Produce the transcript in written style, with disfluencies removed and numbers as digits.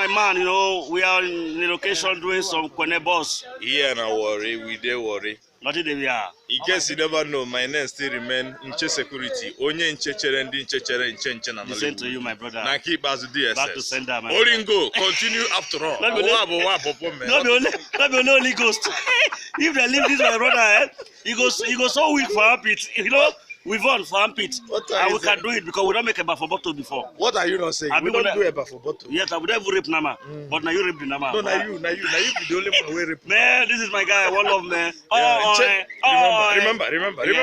my man, you know, we are in the location doing some Kwene boss. Yeah, no worry, we dey worry. Nothing they are. In case you never know, my name still remain Nche Security. Onye Nche chere ndi Nche chere Nche na Listen to you, my brother. Na keep as DSS. Back to sender, man. Oringo, continue after all. Not be only ghost. If they leave this, my brother, he goes so weak for armpit. You know, we've won for armpit. And we can do it because we don't make a for bottle before. What are you not saying? We don't do a for bottle. Yes, I would never rape Nama. But now you rape the Nama. No, now you be the only one who rape. Man, this is my guy. One love, man. Yeah, remember.